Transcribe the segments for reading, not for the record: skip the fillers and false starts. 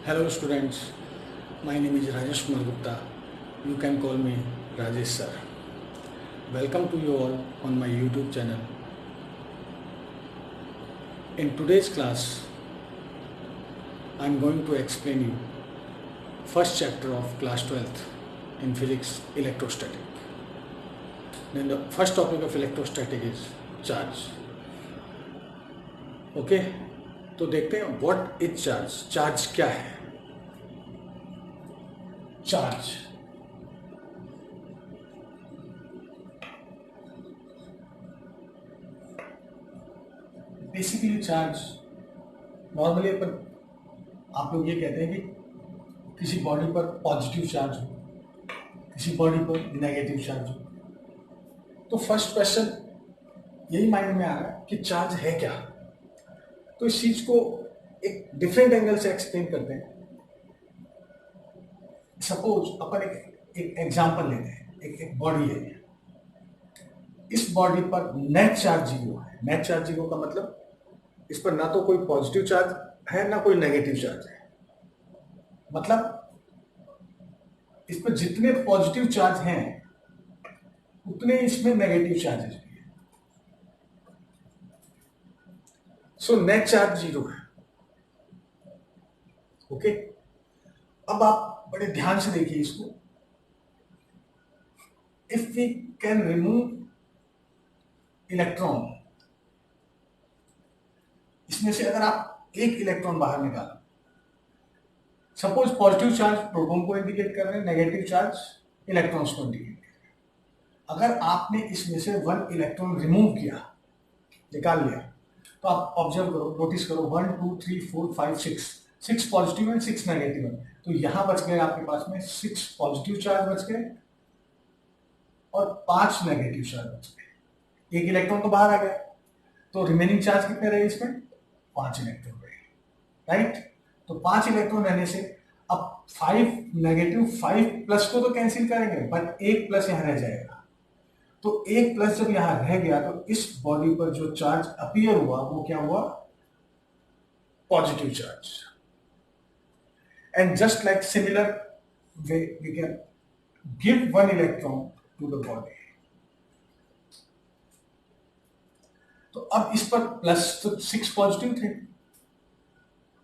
Hello students, my name is Rajesh Kumar Gupta. You can call me Rajesh sir. Welcome to you all on my YouTube channel. In today's class, I am going to explain you first chapter of class 12th in physics, electrostatic. Then the first topic of electrostatic is charge. Okay तो देखते हैं what is charge. Charge क्या है? Charge basically charge normally अपन आप लोग ये कहते हैं कि किसी बॉडी पर पॉजिटिव चार्ज हो, किसी बॉडी पर नेगेटिव चार्ज हो। तो फर्स्ट क्वेश्चन यही माइंड में आ रहा है कि चार्ज है क्या। तो इस चीज को एक डिफरेंट एंगल से एक्सप्लेन करते हैं। सपोज अपन एक एग्जांपल लेते हैं। एक बॉडी है, इस बॉडी पर नेट चार्ज जीरो है। नेट चार्ज जीरो का मतलब इस पर ना तो कोई पॉजिटिव चार्ज है ना कोई नेगेटिव चार्ज है। मतलब इस पर जितने पॉजिटिव चार्ज हैं उतने इसमें नेगेटिव चार्जेस भी हैं। सो नेट चार्ज जीरो है। ओके, अब आप बड़े ध्यान से देखिए इसको। If we can remove electron, इसमें से अगर आप एक इलेक्ट्रॉन बाहर निकालो, सपोज पॉजिटिव चार्ज प्रोटॉन को इंडिकेट कर रहे हैं, नेगेटिव चार्ज इलेक्ट्रॉन्स को इंडिकेट कर रहे हैं। अगर आपने इसमें से वन इलेक्ट्रॉन रिमूव किया, निकाल लिया, तो आप ऑब्जर्व करो, नोटिस करो 1 2 3 4 5 6 पॉजिटिव है, 6 नेगेटिव है। तो यहां बच गए आपके पास में 6 पॉजिटिव चार्ज बच गए और 5 नेगेटिव चार्ज बच गए। एक इलेक्ट्रॉन तो बाहर आ गया, तो रिमेनिंग चार्ज कितने रहे इसमें? 5 इलेक्ट्रॉन रहे, राइट। तो 5 इलेक्ट्रॉन रहने से अब 5 नेगेटिव 5 प्लस को तो कैंसिल करेंगे, बट एक प्लस यहां रह जाएगा। तो एक प्लस जब यहां रह गया तो इस बॉडी पर जो चार्ज अपीयर हुआ वो क्या हुआ? Positive charge. And just like similar way we can give one electron to the body. तो अब इस पर प्लस तो 6 पॉजिटिव थे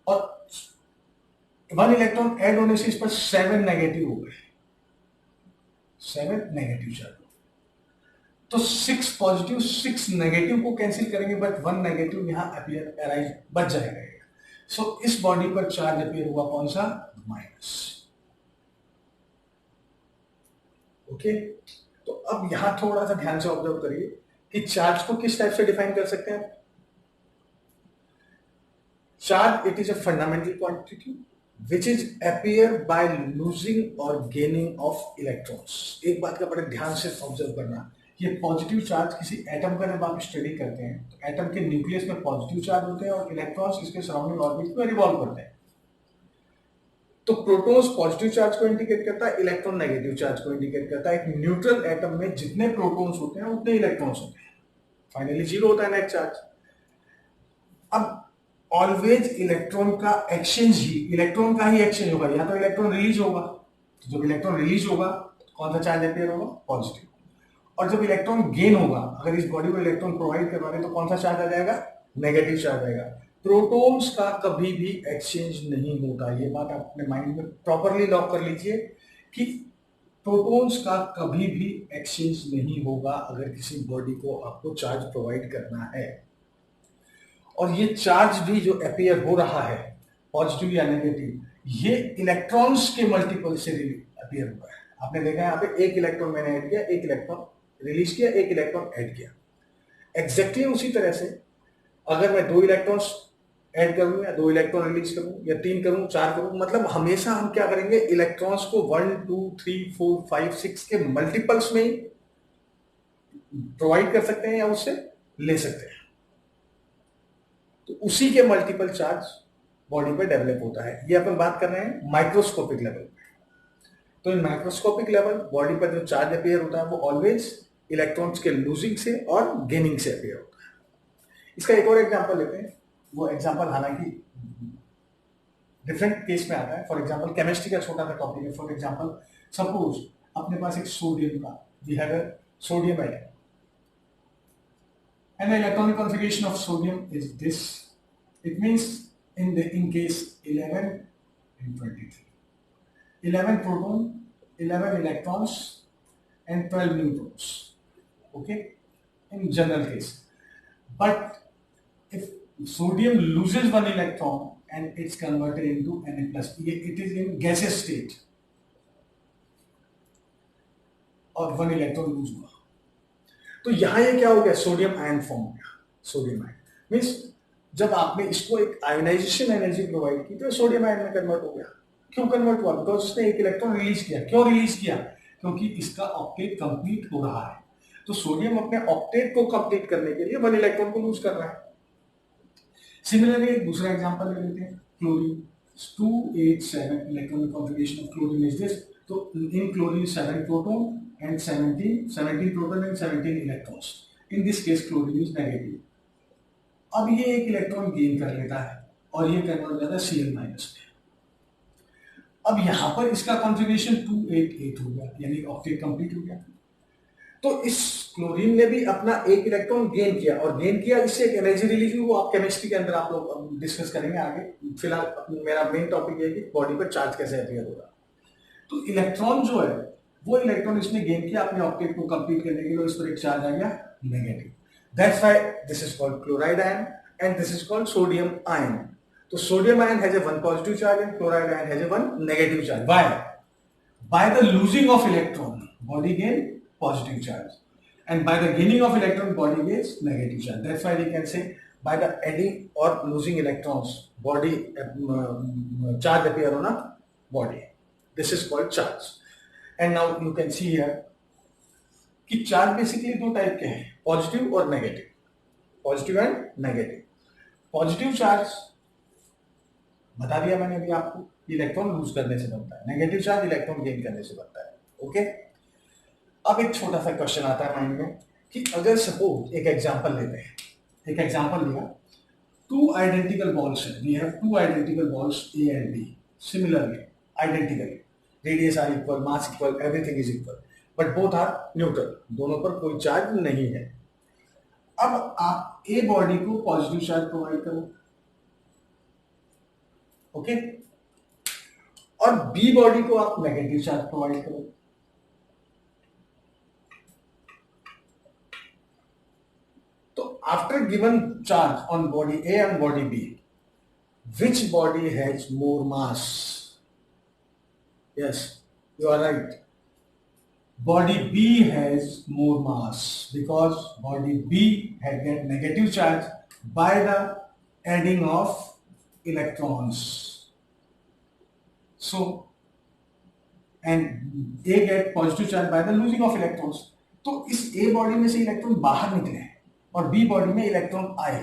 और 1 इलेक्ट्रॉन ऐड होने से इस पर 7 नेगेटिव हो गए, 7 नेगेटिव चार्ज। तो 6 पॉजिटिव 6 नेगेटिव को कैंसिल करेंगे, बट 1 नेगेटिव यहां अपीयर अराइज बच जाएगा। सो इस बॉडी पर चार्ज अपीयर हुआ कौन सा? माइनस। ओके, तो अब यहां थोड़ा सा ध्यान से ऑब्जर्व करिए कि चार्ज को किस टाइप से डिफाइन कर सकते हैं। Charge it is a fundamental quantity which is appear by losing और गेनिंग ऑफ इलेक्ट्रॉन्स। एक बात का बड़े ध्यान से ऑब्जर्व करना, ये पॉजिटिव चार्ज किसी एटम का जब आप स्टडी करते हैं तो एटम के न्यूक्लियस में पॉजिटिव चार्ज होते हैं और इलेक्ट्रॉन्स इसके सराउंडिंग ऑर्बिट में रिवॉल्व करते हैं। तो प्रोटॉन्स पॉजिटिव चार्ज को इंडिकेट करता है, इलेक्ट्रॉन नेगेटिव चार्ज को इंडिकेट करता है। एक न्यूट्रल एटम में जितने प्रोटॉन्स होते हैं उतने इलेक्ट्रॉन्स होते हैं, फाइनली जीरो होता है नेट चार्ज। अब ऑलवेज इलेक्ट्रॉन का एक्सचेंज ही, इलेक्ट्रॉन का ही एक्सचेंज होगा, या तो इलेक्ट्रॉन रिलीज होगा। तो जब इलेक्ट्रॉन रिलीज होगा तो कौन सा चार्ज अपीयर होगा? पॉजिटिव। और जब इलेक्ट्रॉन गेन होगा, अगर इस बॉडी को इलेक्ट्रॉन प्रोवाइड करवा रहे तो कौन सा चार्ज आ जाएगा? नेगेटिव चार्ज आएगा। प्रोटॉन्स का कभी भी एक्सचेंज नहीं होता। ये बात आप अपने माइंड में प्रॉपरली लॉक कर लीजिए कि प्रोटॉन्स का कभी भी एक्सचेंज नहीं होगा अगर किसी बॉडी को आपको चार्ज प्रोवाइड करना है। और ये चार्ज भी जो अपीयर हो रहा है, पॉजिटिव या नेगेटिव, ये इलेक्ट्रॉन्स के मल्टीपल से अपीयर हुआ है। आपने देखा है यहाँ पे एक इलेक्ट्रॉन मैंने ऐड किया, एक इलेक्ट्रॉन रिलीज किया, एक इलेक्ट्रॉन ऐड किया। एग्जैक्टली उसी तरह से अगर मैं 2 इलेक्ट्रॉन्स ऐड करूं या 2 इलेक्ट्रॉन रिलीज करूं या 3 करूं, 4 करूं, मतलब हमेशा हम क्या करेंगे? इलेक्ट्रॉन्स को 1 2 3 4 5 6 के मल्टीपल्स में ही प्रोवाइड कर सकते हैं या उससे ले सकते हैं। तो उसी के मल्टीपल चार्ज बॉडी पे डेवलप होता है। ये अपन बात कर रहे हैं माइक्रोस्कोपिक लेवल पे। तो इन माइक्रोस्कोपिक लेवल बॉडी पर जो चार्ज अपीयर होता है वो ऑलवेज इलेक्ट्रॉन्स के लूजिंग से और गेनिंग से अपीयर होता है। इसका एक और एग्जांपल लेते हैं। वो एग्जांपल हालांकि डिफरेंट केस में आता है. फॉर एग्जाम्पल केमिस्ट्री का छोटा सा टॉपिक है. फॉर एग्जाम्पल सपोज अपने पास एक सोडियम का, we have a sodium atom and the electronic configuration of sodium is this. It means in case 11 and 23, 11 proton, 11 electrons and 12 neutrons, okay, in general case. But if sodium loses one electron and it's converted into Na plus, it is in gaseous state और 1 electron lose हुआ, तो यहां ये क्या हो गया, sodium ion form हो गया. सोडियम आयन मीन्स जब आपने इसको एक आयोनाइजेशन एनर्जी प्रोवाइड की तो सोडियम आयन में कन्वर्ट हो गया. क्यों कन्वर्ट हुआ? बिकॉज उसने एक इलेक्ट्रॉन रिलीज किया. क्यों रिलीज किया? क्योंकि इसका ऑक्टेट कंप्लीट हो रहा है. तो सोडियम अपने ऑक्टेट को कंप्लीट करने के लिए 1 इलेक्ट्रॉन को लूज कर रहा है. सिमिलरली एक दूसरा एग्जांपल ले लेते हैं, chlorine 287 electronic configuration of chlorine is this. तो in chlorine 7 proton and 17 proton and 17 electrons. In this case chlorine is negative. अब ये एक इलेक्ट्रॉन गेन कर लेता है और ये कन्वर्ट हो जाता है Cl- में. अब यहां पर इसका कॉन्फ़िगरेशन 288 हो गया, यानी ऑक्टेट कंप्लीट हो गया. तो इस क्लोरीन ने भी अपना एक इलेक्ट्रॉन गेन किया, और गेन किया इससे एक एनर्जी रिलीज हुई. वो आप केमिस्ट्री के अंदर आप लोग डिस्कस करेंगे आगे. फिलहाल मेरा मेन टॉपिक है कि बॉडी पर चार्ज कैसे अपीयर होगा. तो इलेक्ट्रॉन जो है वो इलेक्ट्रॉन इसने गेन किया अपने ऑक्टेट को कंप्लीट करने के लिए, इस पर एक चार्ज आ गया negative. That's why this is called chloride ion and this is called sodium ion. तो sodium ion has a 1 positive charge and chloride ion has a 1 negative charge. Why? By the losing of electron body gain positive charge, and by the gaining of electron body gains negative charge. That's why we can say by the adding or losing electrons body charge appear on a body. This is called charge. And now you can see here कि charge basically दो type के हैं, positive और negative. Positive and negative. Positive charge बता दिया मैंने अभी आपको, इलेक्ट्रॉन लूज करने से बनता है. नेगेटिव चार्ज इलेक्ट्रॉन गेन करने से बनता है. ओके. अब एक छोटा सा क्वेश्चन आता है माइंड में कि अगर सपोज एक एग्जांपल लेते हैं. एक एग्जांपल लिया, 2 आइडेंटिकल बॉल्स हैं. We have 2 identical balls A and B, similarly identical, radius r equal, mass equal, everything is equal, but both are neutral. दोनों पर कोई चार्ज नहीं है. अब आप ए बॉडी को पॉजिटिव चार्ज प्रोवाइड करो, ओके, और बी बॉडी को आप नेगेटिव चार्ज प्रोवाइड करो. तो after given charge on body A and body B, which body has more mass? Yes, you are right. Body B has more mass because body B had get negative charge by the adding of electrons. So, and A get positive charge by the losing of electrons. तो इस A body में से electron बाहर निकले और B body में electron आए.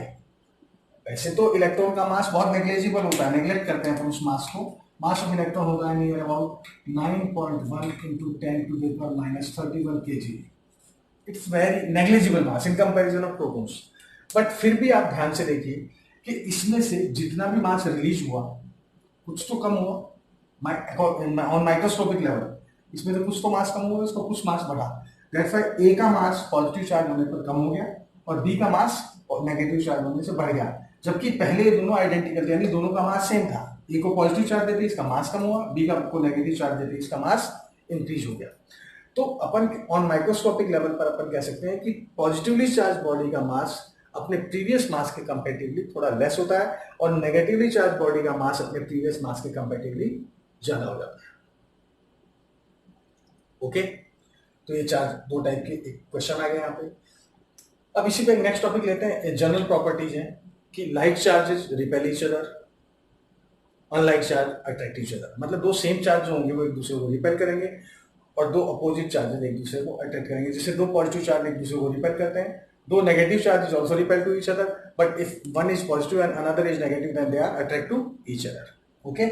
वैसे तो इलेक्ट्रॉन का मास बहुत नेग्लेजिबल होता है, नेग्लेक्ट करते हैं हम उस मास को. मास ऑफ इलेक्ट्रॉन होगा near about 9.1 into 10 to the power minus 31 kg. It's very negligible mass in comparison of protons. But फिर भी आप ध्यान से देखिए कि इसमें से जितना भी मास रिलीज हुआ कुछ तो कम हुआ ऑन माइक्रोस्कोपिक लेवल. इसमें से कुछ तो मास कम हुआ, इसका कुछ मास बढ़ा. दैट्स व्हाई ए का मास पॉजिटिव चार्ज होने पर कम हो गया और बी का मास नेगेटिव चार्ज होने से बढ़ गया. जबकि पहले दोनों आइडेंटिकल थे, यानी दोनों का मास सेम था. ए को पॉजिटिव चार्ज देते इसका मास कम हुआ, बी का को नेगेटिव चार्ज देते इसका मास इंक्रीज हो गया. तो अपन ऑन माइक्रोस्कोपिक लेवल पर अपन कह सकते हैं कि पॉजिटिवली चार्ज बॉडी का मास अपने प्रीवियस मास के कंपैरेटिवली थोड़ा लेस होता है और नेगेटिवली चार्ज बॉडी का मास अपने प्रीवियस मास के कंपैरेटिवली ज्यादा हो जाता है. ओके. तो ये चार दो टाइप के एक क्वेश्चन आ गए यहाँ पे. अब इसी पे नेक्स्ट टॉपिक लेते हैं. जनरल प्रॉपर्टीज हैं कि like charges repel each other, unlike charge attract each other. मतलब दो सेम चार्ज होंगे वो एक दूसरे को रिपेल करेंगे और दो अपोजिट चार्जेस एक दूसरे को अट्रैक्ट करेंगे. जैसे दो पॉजिटिव चार्ज एक दूसरे को रिपेल करते हैं, दो negative charges also repel to each other, but if one is positive and another is negative then they are attract to each other. Okay.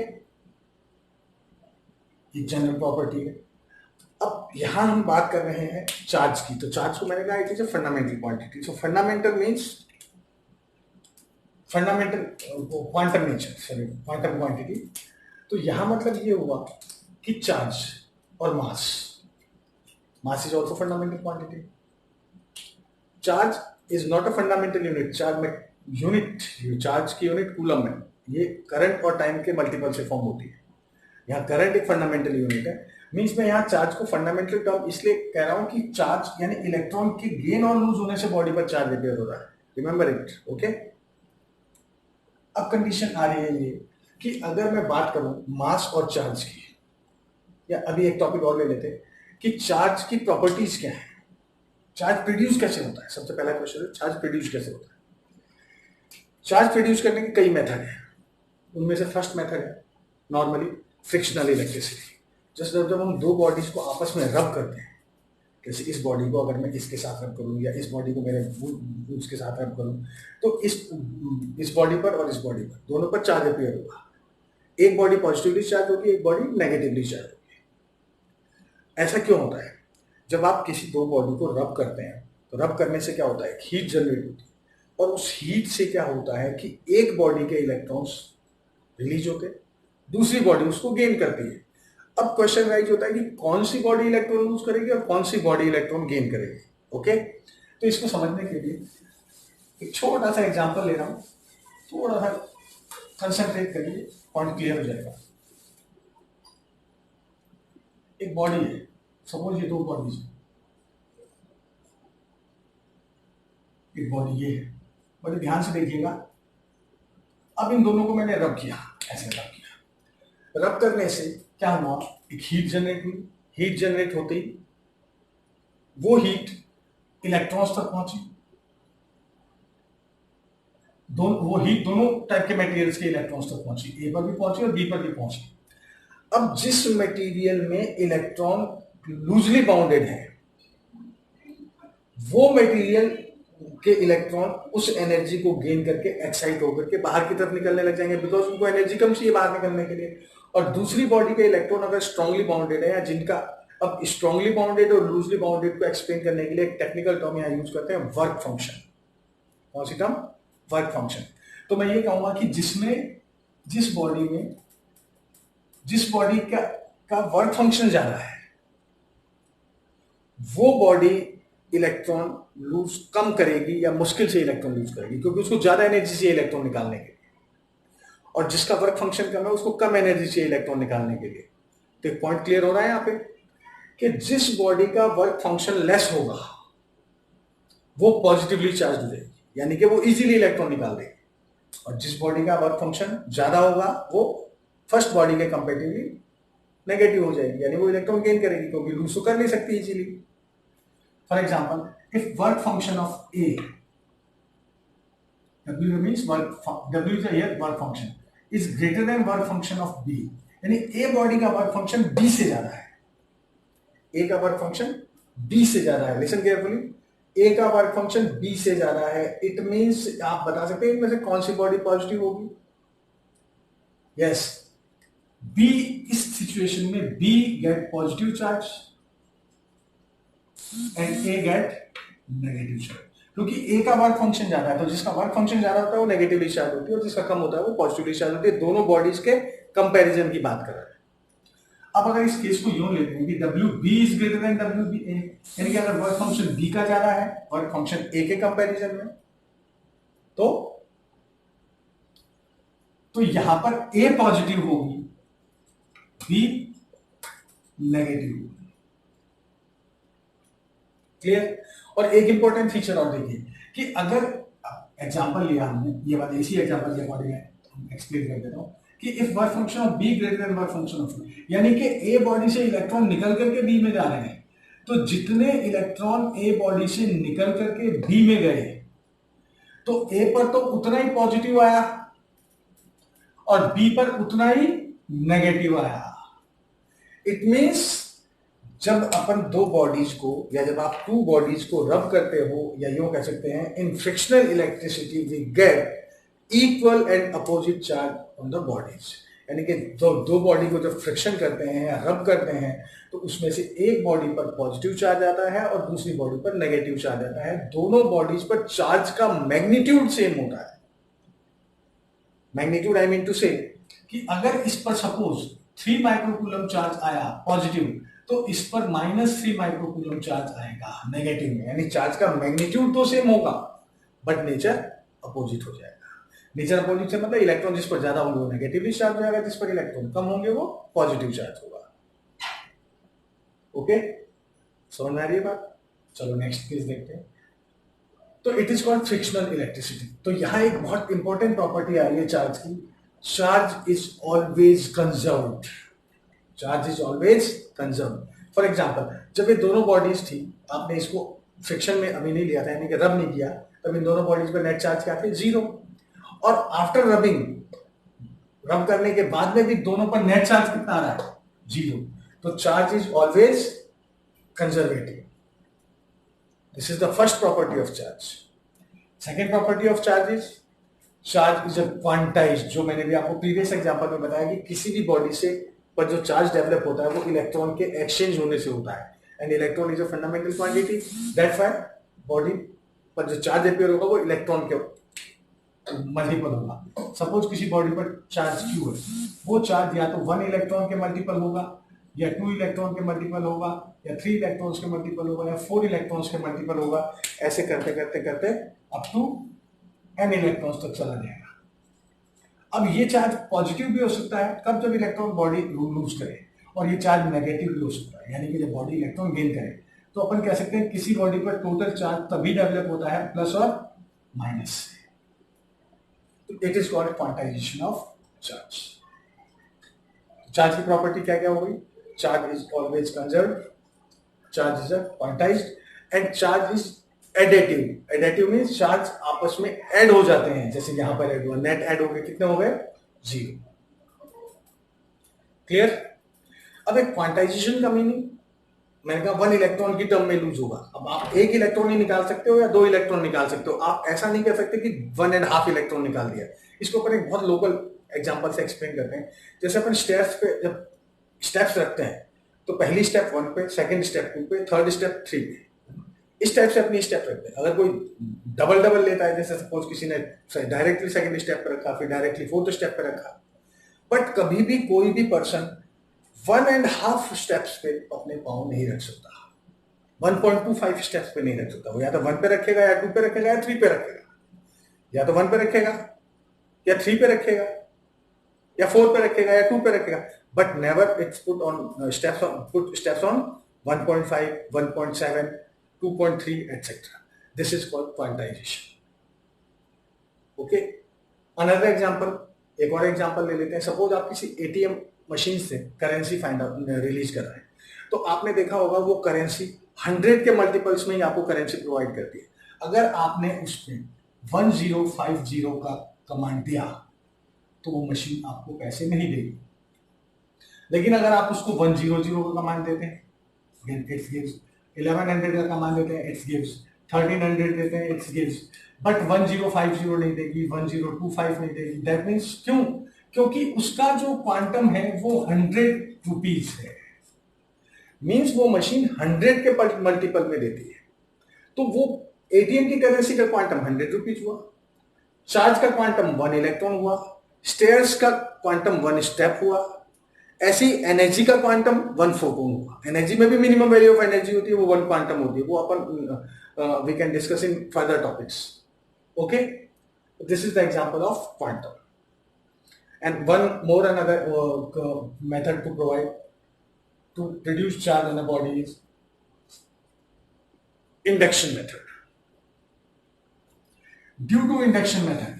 ये जनरल प्रॉपर्टी है. अब यहां हम बात कर रहे हैं चार्ज की. तो चार्ज को मैंने कहा it is a fundamental quantity. So fundamental means fundamental quantum nature, sorry quantum quantity. तो यहां मतलब ये हुआ कि चार्ज और mass, mass is also fundamental quantity. Charge is not a fundamental unit, charge में यूनिट, चार्ज की यूनिट कूलम है। ये करंट और टाइम के मल्टीपल से फॉर्म होती है। यहाँ करंट एक फंडामेंटल यूनिट है। मीन्स मैं यहाँ चार्ज को फंडामेंटल टर्म इसलिए कह रहा हूं कि चार्ज यानी इलेक्ट्रॉन के गेन और लूज होने से बॉडी पर चार्ज अपेयर हो रहा है। Remember it, okay. अब कंडीशन आ रही है ये कि अगर मैं बात करूं मास और चार्ज की, या अभी एक टॉपिक और ले लेते हैं कि चार्ज की प्रॉपर्टीज क्या है, चार्ज प्रोड्यूस कैसे होता है। सबसे पहला क्वेश्चन है चार्ज प्रोड्यूस कैसे होता है। चार्ज प्रोड्यूस करने के कई मेथड हैं। उनमें से फर्स्ट मेथड है नॉर्मली फ्रिक्शनल इलेक्ट्रिसिटी। जैसे जब हम दो बॉडीज को आपस में रब करते हैं, जैसे इस बॉडी को अगर मैं इसके साथ रब करूं या इस बॉडी को मेरे उसके साथ रब करूं, तो इस बॉडी पर और इस बॉडी पर दोनों पर चार्ज अपियर होगा। एक बॉडी पॉजिटिवली चार्ज होगी, एक बॉडी नेगेटिवली चार्ज होगी। ऐसा क्यों होता है? जब आप किसी दो बॉडी को रब करते हैं तो रब करने से क्या होता है, हीट जनरेट होती है, और उस हीट से क्या होता है कि एक बॉडी के इलेक्ट्रॉन्स रिलीज होते हैं, दूसरी बॉडी उसको गेन करती है। अब क्वेश्चन राइज होता है कि कौन सी बॉडी इलेक्ट्रॉन लूज करेगी और कौन सी बॉडी इलेक्ट्रॉन गेन करेगी। ओके, तो इसको समझने के लिए एक छोटा सा एग्जांपल ले रहा हूं, थोड़ा सा कंसंट्रेट करिए, पॉइंट क्लियर हो जाएगा। एक बॉडी है, सपोज ये दो बॉडीज है, एक बॉडी ये है, बड़े ध्यान से देखिएगा। अब इन दोनों को मैंने रब किया, ऐसे रब किया। रब करने से क्या हुआ, एक हीट जनरेट हुई। हीट जनरेट होते ही वो हीट इलेक्ट्रॉन्स तक पहुंची। वो हीट दोनों टाइप के मटेरियल्स के इलेक्ट्रॉन्स तक पहुंची, ए पर भी पहुंची और बी पर भी पहुंची। अब जिस मटेरियल में इलेक्ट्रॉन लूजली बाउंडेड है, वो मटेरियल के इलेक्ट्रॉन उस एनर्जी को गेन करके एक्साइट होकर के बाहर की तरफ निकलने लग जाएंगे, बिकॉज उनको एनर्जी कम चाहिए बाहर निकलने के लिए। और दूसरी बॉडी के इलेक्ट्रॉन अगर स्ट्रांगली बाउंडेड है, या जिनका, अब स्ट्रांगली बाउंडेड और लूजली बाउंडेड को एक्सप्लेन करने के लिए एक टेक्निकल टर्म यहां यूज करते हैं, वर्क फंक्शन। कौन सी टर्म? Work function. तो मैं ये कहूंगा कि जिस बॉडी का वर्क फंक्शन ज्यादा है, वो बॉडी इलेक्ट्रॉन लूज कम करेगी या मुश्किल से इलेक्ट्रॉन लूज करेगी, क्योंकि उसको ज्यादा एनर्जी चाहिए इलेक्ट्रॉन निकालने के लिए। और जिसका वर्क फंक्शन कम है उसको कम एनर्जी चाहिए इलेक्ट्रॉन निकालने के लिए। तो एक पॉइंट क्लियर हो रहा है यहां पे कि जिस बॉडी का वर्क फंक्शन लेस होगा वो पॉजिटिवली चार्ज हो जाएगी, यानी कि वो इजीली इलेक्ट्रॉन निकाल देगी। और जिस बॉडी का वर्क फंक्शन ज्यादा होगा वो फर्स्ट बॉडी के कंपेरेटिवली नेगेटिव हो जाएगी, यानी वो इलेक्ट्रॉन गेन करेगी, क्योंकि लूज तो कर नहीं सकती easily. For example, if work function of A, W means W is here work function, is greater than work function of B, यानी A बॉडी का वर्क फंक्शन B से ज्यादा है, A का वर्क फंक्शन B से ज्यादा है। Listen carefully, A का वर्क फंक्शन B से ज्यादा है। इट मींस आप बता सकते हैं इनमें से कौन सी बॉडी पॉजिटिव होगी? Yes, B। इस सिचुएशन में B gate positive charge and A get negative charge, क्योंकि ए का वर्क फंक्शन ज्यादा है। तो जिसका वर्क फंक्शन ज्यादा होता है वो नेगेटिवली चार्ज होती है, और जिसका कम होता है वो पॉजिटिवली चार्ज होती है। दोनों बॉडीज के कंपैरिजन की बात कर रहे हैं। अब अगर इस केस को यूं लेते हैं कि WB is greater than WBA, यानी कि अगर वर्क फंक्शन B का ज्यादा है वर्क फंक्शन A के कंपैरिजन में, तो यहां पर A पॉजिटिव होगी, B नेगेटिव होगी। क्लियर? और एक इंपॉर्टेंट फीचर और देखिए कि अगर एग्जांपल लिया हमने, ये बात इसी एग्जांपल के अकॉर्डिंग हम एक्सप्लेन कर देता हूं कि if work function of B greater than work function of A, यानी कि A बॉडी से इलेक्ट्रॉन निकल करके B में जा रहे हैं, तो जितने इलेक्ट्रॉन A बॉडी से निकल करके B में गए, तो A पर तो उतना ही पॉजिटिव आया और B पर उतना ही नेगेटिव आया। इट मींस जब अपन दो बॉडीज को, या जब आप टू बॉडीज को रब करते हो, या यूं कह सकते हैं in frictional electricity we get equal and opposite charge on the bodies, यानी कि दो बॉडी को जब फ्रिक्शन करते हैं या रब करते हैं तो उसमें से एक बॉडी पर पॉजिटिव चार्ज आता है और दूसरी बॉडी पर नेगेटिव चार्ज आता है। दोनों बॉडीज पर चार्ज का मैग्नीट्यूड सेम होता है, मैग्नीट्यूड आई मीन टू से कि अगर इस पर सपोज 3 माइक्रोकूलम चार्ज आया पॉजिटिव, तो इस पर -3 माइक्रोकूलम चार्ज आएगा नेगेटिव में, यानी चार्ज का मैग्नीट्यूड तो सेम होगा बट नेचर अपोजिट हो जाएगा। नेचर अपोजिट से मतलब इलेक्ट्रॉन जिस पर ज्यादा होंगे वो नेगेटिवली चार्ज हो जाएगा, जिस पर इलेक्ट्रॉन कम होंगे वो पॉजिटिव चार्ज होगा। ओके, समझ में आ रही है बात? चलो नेक्स्ट केस देखते हैं। तो it is called frictional electricity. तो यहां एक बहुत इंपॉर्टेंट प्रॉपर्टी आ रही है चार्ज की, charge is always conserved. Charge is always conserved. For example, जब ये दोनों बॉडीज थी, आपने इसको फ्रिक्शन में अभी नहीं लिया था, यानी कि रब नहीं किया, तब इन दोनों बॉडीज पर नेट चार्ज क्या थे? 0। और आफ्टर रबिंग, रब करने के बाद में भी दोनों पर नेट चार्ज कितना आ रहा है? 0। तो charge is always conservative. This is the first property of charge. Second property of charge is a quantized, जो मैंने भी आपको प्रीवियस एग्जांपल में बताया कि किसी भी बॉडी से पर जो चार्ज डेवलप होता है वो इलेक्ट्रॉन के एक्सचेंज होने से होता है, and electron is a fundamental quantity. That's why body पर जो चार्ज अपियर होगा वो इलेक्ट्रॉन के मल्टीपल होगा। सपोज किसी बॉडी पर चार्ज Q है, वो चार्ज या तो 1 इलेक्ट्रॉन के मल्टीपल होगा, या 2 इलेक्ट्रॉन के मल्टीपल होगा, या 3 इलेक्ट्रॉन्स के मल्टीपल होगा, या 4 इलेक्ट्रॉन्स के मल्टीपल होगा। ऐसे करते करते करते अप टू n इलेक्ट्रॉन्स तक चला जाएगा। अब ये चार्ज पॉजिटिव भी हो सकता है कब? जब इलेक्ट्रॉन बॉडी लूज करे, और ये चार्ज नेगेटिव भी हो सकता है, यानी कि जब बॉडी इलेक्ट्रॉन गेन करे। तो अपन कह सकते हैं किसी बॉडी पर टोटल चार्ज तभी डेवलप होता है प्लस और माइनस से। It is called quantization of charge. Charge की प्रॉपर्टी क्या क्या हो गई? Charge is always conserved, charge is quantized, and charge is additive. Additive means charge आपस में ऐड हो जाते हैं, जैसे यहां पर ऐड हुआ, नेट ऐड हो गए, कितने हो गए? 0। क्लियर? अब एक क्वांटाइजेशन का मीनिंग, मैंने कहा 1 इलेक्ट्रॉन की टर्म में लूज होगा। अब आप 1 इलेक्ट्रॉन ही निकाल सकते हो या 2 इलेक्ट्रॉन निकाल सकते हो। आप ऐसा नहीं कर सकते कि 1.5 इलेक्ट्रॉन निकाल दिया। इसको अपन एक बहुत लोकल एग्जांपल से एक्सप्लेन करते हैं। जैसे अपन स्टेप्स पे जब स्टेप्स रखते हैं, तो पहली स्टेप 1 पे, सेकंड स्टेप 2 पे, थर्ड स्टेप 3 पे, इस टाइप से अपनी स्टेप रखते हैं। अगर कोई डबल डबल लेता है, जैसे सपोज किसी ने डायरेक्टली सेकंड स्टेप पे रखा, फिर डायरेक्टली फोर्थ स्टेप पे रखा, बट कभी भी कोई भी पर्सन 1.5 स्टेप्स पे अपने पाँव नहीं रख सकता, 1.25 स्टेप्स पे नहीं रख सकता। वो या तो 1 पे रखेगा, या 2 पे रखेगा, या 3 पे रखेगा। या तो 1 पे रखेगा, या 3 पे रखेगा, या 4 पे रखेगा, या 2 पे रखेगा, but never it's put on steps on 1.5, 1.7, 2.3 etc. This is called quantization. Okay. Another example, एक और एग्जांपल ले लेते हैं। सपोज आप किसी एटीएम मशीन से करेंसी फाइंड आउट रिलीज कर रहे हैं, तो आपने देखा होगा वो करेंसी 100 के मल्टीपल्स में ही आपको करेंसी प्रोवाइड करती है। अगर आपने उसमें 1050 का कमांड दिया तो वो मशीन आपको पैसे नहीं देगी। लेकिन अगर आप उसको 100 का कमांड देते हैं, इट गिव्स 1100 का कमांड देते हैं, इट्स गिव्स 1300 देते हैं, इट्स गिव्स, बट 1050 नहीं देगी, 1025 नहीं देगी। दैट मीन्स क्यों? क्योंकि उसका जो क्वांटम है वो 100 रुपीज है। मीन्स वो मशीन 100 के मल्टीपल में देती है। तो वो एटीएम की करेंसी का क्वांटम 100 रुपीज हुआ, चार्ज का क्वांटम 1 इलेक्ट्रॉन हुआ, स्टेयर्स का क्वांटम 1 स्टेप हुआ, ऐसी एनर्जी का क्वांटम 1 फोटोन हुआ। एनर्जी में भी मिनिमम वैल्यू ऑफ एनर्जी होती है, वो 1 क्वांटम होती है। वो अपन we can discuss in further topics. Okay, this is the example of quantum. And one more another method to provide to reduce charge on a body is induction method. Due to induction method,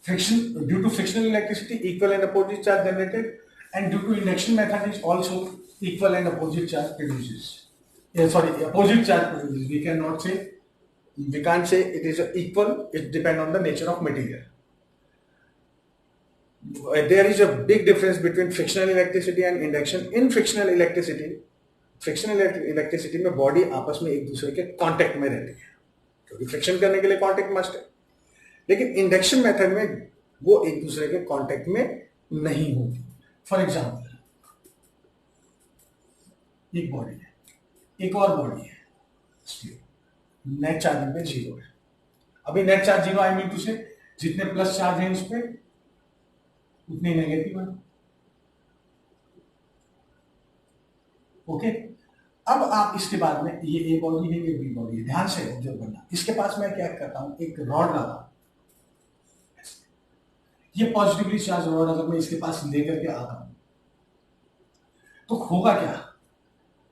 due to frictional electricity, equal and opposite charge generated, and due to induction method is also equal and opposite charge produces. Opposite charge produces. We can't say it is equal. It depends on the nature of material. There is a big difference between frictional electricity and induction. In frictional electricity में body आपस में एक दूसरे के contact में रहती है, क्योंकि फ्रिक्शन करने के लिए कांटेक्ट मस्ट है। लेकिन इंडक्शन मेथड में वो एक दूसरे के कांटेक्ट में नहीं होती। फॉर एग्जांपल, एक बॉडी है, एक और बॉडी है, नेट चार्जिंग पे 0 है। अभी net charge 0 I mean two से जितने प्लस चार्ज है उस पर उतनी नेगेटिव है। ओके, अब आप इसके बाद में ये ए बॉडी है, ये बी बॉडी है, ध्यान से ऑब्जर्व करना। इसके पास मैं क्या करता हूं, एक रॉड लाता हूं, ये पॉजिटिवली चार्ज रॉड अगर मैं इसके पास लेकर के आता हूं तो होगा क्या,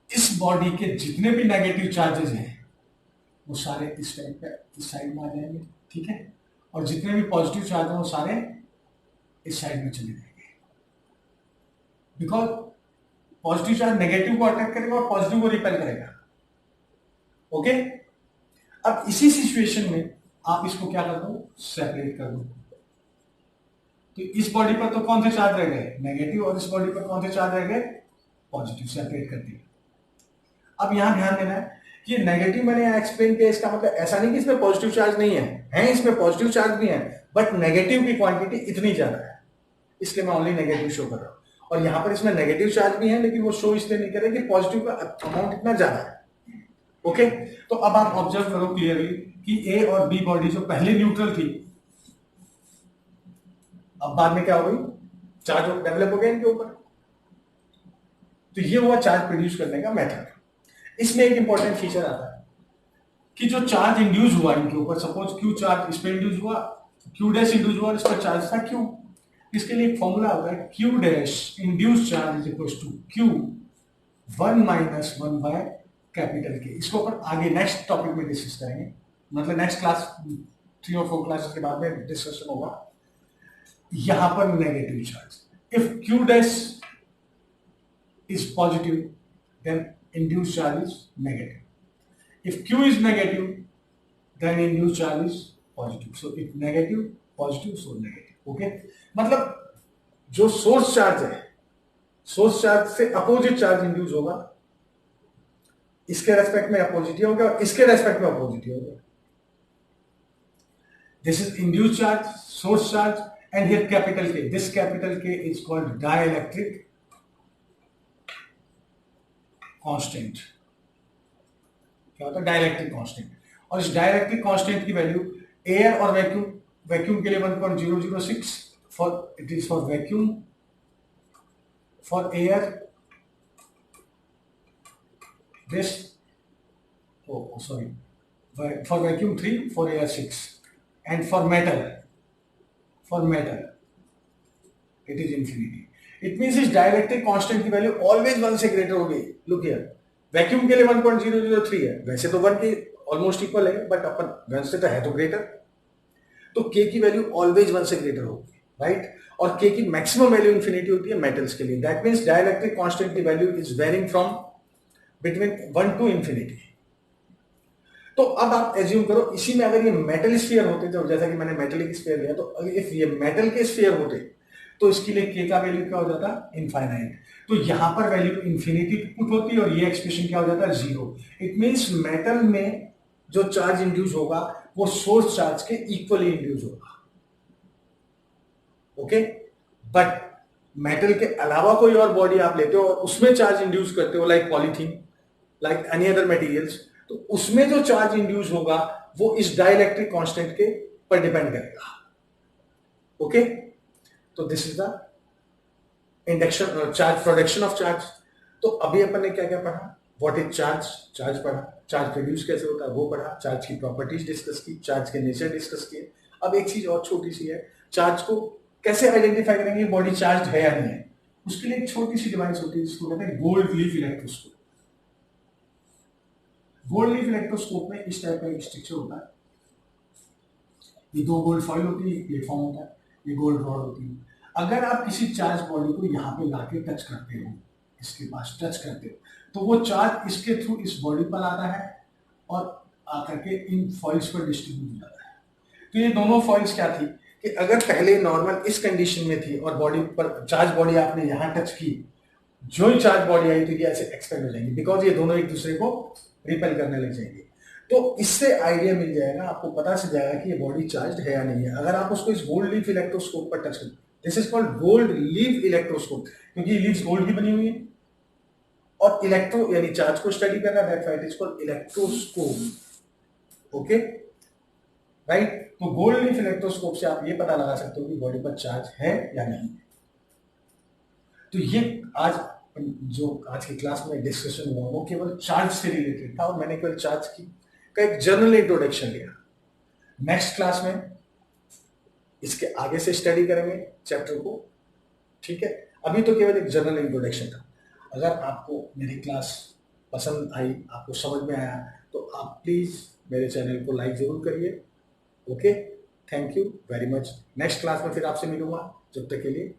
इस बॉडी के जितने भी नेगेटिव चार्जेस हैं वो सारे इस टाइप पे इस साइड में आ जाएंगे, ठीक है, और जितने भी पॉजिटिव चार्ज हैं वो सारे इस साइड में चले जाएंगे, बिकॉज पॉजिटिव चार्ज नेगेटिव को अटैक करेगा और पॉजिटिव को रिपेल करेगा। ओके, अब इसी सिचुएशन में आप इसको क्या कर दो, सेपरेट कर दो। तो इस बॉडी पर तो कौन से चार्ज रह गए, नेगेटिव, और इस बॉडी पर कौन से चार्ज रह गए, पॉजिटिव, सेपरेट कर दिया। अब यहां ध्यान देना है कि नेगेटिव मैंने यहां एक्सप्लेन किया, इसका मतलब ऐसा नहीं कि इसमें पॉजिटिव चार्ज नहीं है इसमें पॉजिटिव चार्ज भी है, बट नेगेटिव की क्वांटिटी इतनी ज्यादा है, इसलिए मैं ओनली नेगेटिव शो कर रहा हूं। और यहां पर इसमें नेगेटिव चार्ज भी है, लेकिन वो शो इसलिए नहीं कर रहे कि पॉजिटिव का अमाउंट इतना ज्यादा है। ओके, तो अब आप ऑब्जर्व करो क्लियरली कि ए और बी बॉडी जो पहले न्यूट्रल थी, अब बाद में क्या हो गई, चार्ज डेवलप हो गया इनके ऊपर। तो ये हुआ चार्ज प्रोड्यूस करने का मेथड। इसमें एक इंपॉर्टेंट फीचर आता है कि जो चार्ज इंड्यूस हुआ इनके ऊपर, सपोज क्यू चार्ज इस पर इंड्यूस हुआ, क्यू डैश इंड्यूस हुआ और इस पर चार्ज था क्यू, इसके लिए एक फॉर्मूला होता है, q dash induced charge is equal to q 1 minus 1 by capital K. इसको ऊपर आगे नेक्स्ट टॉपिक में डिस्कस करेंगे, मतलब नेक्स्ट क्लास 3 और 4 क्लासेस के बाद में डिस्कशन होगा। यहां पर negative charge, if Q dash is positive, then induced charge is negative. If Q is negative, then induced charge is positive. So if negative, positive, so negative. Okay? मतलब जो source charge है, source charge से opposite charge induce होगा, इसके respect में appositive होगा और इसके रेस्पेक्ट में अपोजिटिव होगा। This is induced charge, source charge, and here capital K. This capital K is called dielectric constant. क्या होता है, डाइलेक्ट्रिक कांस्टेंट। और इस डाइलेक्ट्रिक कांस्टेंट की वैल्यू एयर और वैक्यूम, वैक्यूम के लिए 1.006 for it is for vacuum, for air this sorry for vacuum 3, for air 6, and for metal it is infinity. It means इस डाइलेक्ट्रिक कांस्टेंट की value always 1 से greater होगी। Look here, vacuum के लिए 1.003 है, वैसे तो 1 के ऑलमोस्ट इक्वल है, बट अपन 1 से तो है तो ग्रेटर, तो के की वैल्यू ऑलवेज 1 से ग्रेटर होगी, राइट। और के की मैक्सिमम वैल्यू इंफिनिटी होती है मेटल्स के लिए। दैट मींस डाइलेक्ट्रिक कांस्टेंट की value is varying from between 1 to infinity. तो अब आप एज्यूम करो, इसी में अगर ये मेटल स्फीयर होते, तो जैसा कि मैंने मेटलिक स्फीयर लिया, तो इफ ये मेटल के स्फीयर होते तो इसके लिए के का वैल्यू क्या हो जाता, इनफाइनाइट। तो यहां पर वैल्यू इंफिनिटी पुट होती है और ये एक्सप्रेशन क्या हो जाता है, 0। इट मींस मेटल में जो चार्ज इंड्यूस होगा वो सोर्स चार्ज के इक्वली इंड्यूस होगा। ओके, बट मेटल के अलावा कोई और बॉडी आप लेते हो और उसमें चार्ज इंड्यूस करते हो, like polythene, like any other materials, तो उसमें जो चार्ज इंड्यूस होगा वो इस डाइलेक्ट्रिक कांस्टेंट के पर डिपेंड करेगा। ओके, तो this is the induction charge, production of charge. तो अभी अपन ने क्या क्या पढ़ा, व्हाट इज चार्ज, चार्ज पढ़ा, चार्ज प्रोड्यूस कैसे होता है वो पढ़ा, चार्ज की प्रॉपर्टीज डिस्कस की, चार्ज के नेचर डिस्कस किए। अब एक चीज और छोटी सी है, चार्ज को कैसे आइडेंटिफाई करेंगे बॉडी चार्ज है या नहीं है, उसके लिए एक छोटी सी डिवाइस होती है जिसको कहते हैं gold leaf electroscope. Gold leaf electroscope में इस टाइप का एक स्ट्रक्चर होता है, ये 2 गोल्ड फॉइल होती है, प्लेटफॉर्म होता है, ये गोल्ड रॉड होती है। अगर आप किसी चार्ज बॉडी को यहाँ पे लाके टच करते हो, इसके पास टच करते हो, तो वो चार्ज इसके थ्रू इस बॉडी पर आता है और आकर के इन फॉइल्स पर डिस्ट्रीब्यूट हो जाता है। तो ये दोनों फॉइल्स क्या थी कि अगर पहले नॉर्मल इस कंडीशन में थी और बॉडी पर चार्ज बॉडी आपने यहाँ टच की, जो ही चार्ज बॉडी आई तो ये ऐसे एक्सपेंड हो जाएंगी, बिकॉज ये दोनों एक दूसरे को रिपेल करने लग जाएंगे। तो इससे आइडिया मिल जाएगा, आपको पता चल जाएगा कि ये बॉडी चार्ज है या नहीं है, अगर आप उसको इस गोल्ड लीफ इलेक्ट्रोस्कोप पर टच करें। This is called gold leaf electroscope, क्योंकि लीव्स गोल्ड की बनी हुई है और इलेक्ट्रो यानी चार्ज को स्टडी करना, that why it is called electroscope. Okay, right. तो गोल्ड लीफ इलेक्ट्रोस्कोप से आप ये पता लगा सकते हो कि बॉडी पर चार्ज है या नहीं। तो ये आज जो आज की क्लास में डिस्कशन हुआ वो केवल चार्ज से रिलेटेड था और मैंने केवल चार्ज की का एक जनरल इंट्रोडक्शन लिया। नेक्स्ट क्लास में इसके आगे से स्टडी करेंगे चैप्टर को, ठीक है। अभी तो केवल एक जनरल इंट्रोडक्शन था। अगर आपको मेरी क्लास पसंद आई, आपको समझ में आया, तो आप प्लीज मेरे चैनल को लाइक जरूर करिए। Okay, thank you very much. Next class में फिर आपसे मिलूंगा, जब तक के लिए